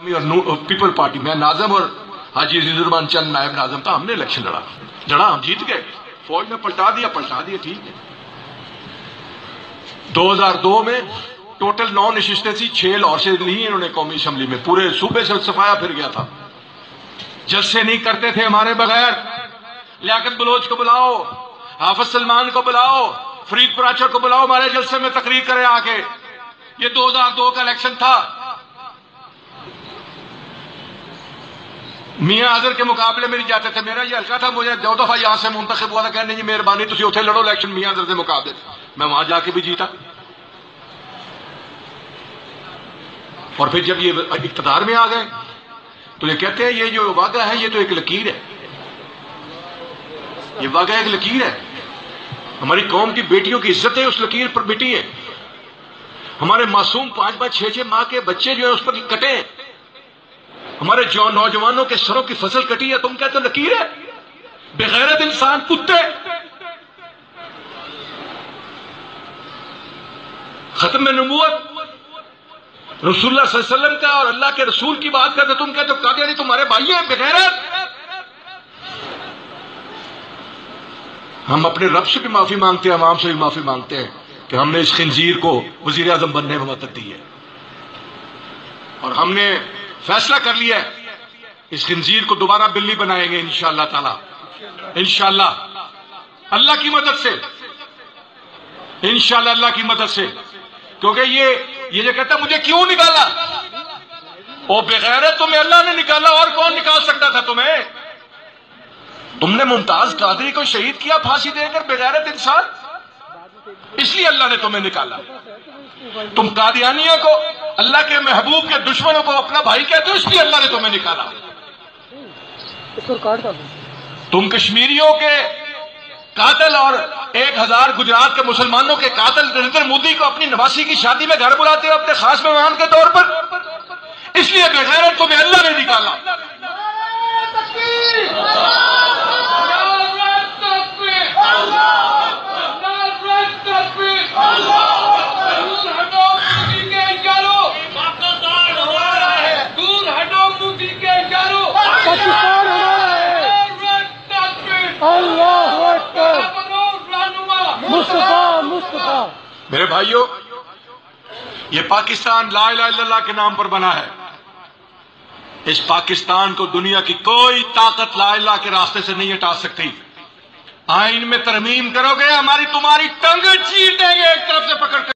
اور people party میں ناظم اور حاجی عزیز الرحمان چند نائب ناظم تھا. ہم نے الیکشن لڑا ہم جیت گئے. فوج نے پلٹا دیا ٹھیک ہے. 2002 میں ٹوٹل 9 نشستیں تھی, 6 لاہور سے لی انہوں نے قومی اسمبلی میں. پورے صوبے سے صفایا پھر گیا تھا. جلسے نہیں کرتے تھے ہمارے بغیر. لیاقت بلوچ کو بلاؤ, حافظ سلمان کو بلاؤ, فرید پراچر کو بلاؤ, ہمارے جلسے میں تقریر کرے آ کے. یہ 2002 کا الیکشن تھا. میاں حضر کے مقابلے میں نہیں جاتے تھے. میرا یہ حلقہ تھا, مجھے 2 دفعہ یہاں سے منتخب ہوا تھا. کہنے جی مہربانی تسی اتنے لڑو الیکشن میاں حضر سے مقابلے. میں وہاں جا کے بھی جیتا. اور پھر جب یہ اقتدار میں آ گئے تو یہ کہتے ہیں یہ جو واقعہ ہے یہ تو ایک لکیر ہے. یہ واقعہ ایک لکیر ہے. ہماری قوم کی بیٹیوں کی عزت ہے اس لکیر پر مٹی ہے. ہمارے معصوم 5 6 ماہ کے بچے جو ہیں اس پر کٹے. ہمارے نوجوانوں کے سروں کی فصل کٹی ہے. تم کہتے ہو لکیر ہے. بغیرت انسان, کتے. ختم نبوت رسول اللہ صلی اللہ علیہ وسلم کا اور اللہ کے رسول کی بات کرتے تم کہتے ہو قادیانی تمہارے بھائی ہیں, بغیرت. ہم اپنے رب سے بھی معافی مانگتے ہیں, عوام سے بھی معافی مانگتے ہیں کہ ہم نے اس خنزیر کو وزیر اعظم بننے میں مدد دی ہے. اور ہم نے فیصلہ کر لیا ہے اس خنزیر کو دوبارہ بلی بنائیں گے انشاءاللہ تعالی. انشاءاللہ اللہ کی مدد سے, انشاءاللہ اللہ کی مدد سے. کیونکہ یہ جو کہتا مجھے کیوں نکالا, او بغیرت تمہیں اللہ نے نکالا, اور کون نکال سکتا تھا تمہیں؟ تم نے ممتاز قادری کو شہید کیا پھانسی دے کر, بغیرت انسان. اس لیے اللہ نے تمہیں نکالا. تم قادیانیوں کو, اللہ کے محبوب کے دشمنوں کو اپنا بھائی کہتے ہو, اس لیے اللہ نے تمہیں نکالا. تم کشمیریوں کے قاتل اور 1000 گجرات کے مسلمانوں کے قاتل نریندر مودی کو اپنی نواسی کی شادی میں گھر بلاتے ہو اپنے خاص مہمان کے طور پر, اس لیے بغیرت تمہیں اللہ نے نکالا. میرے بھائیوں, یہ پاکستان لا الہ الا اللہ کے نام پر بنا ہے. اس پاکستان کو دنیا کی کوئی طاقت لا الہ کے راستے سے نہیں ہٹا سکتی. آئین میں ترمیم کرو گے, ہماری تمہاری ٹنگ چیر دیں گے ایک طرف سے پکڑ کر.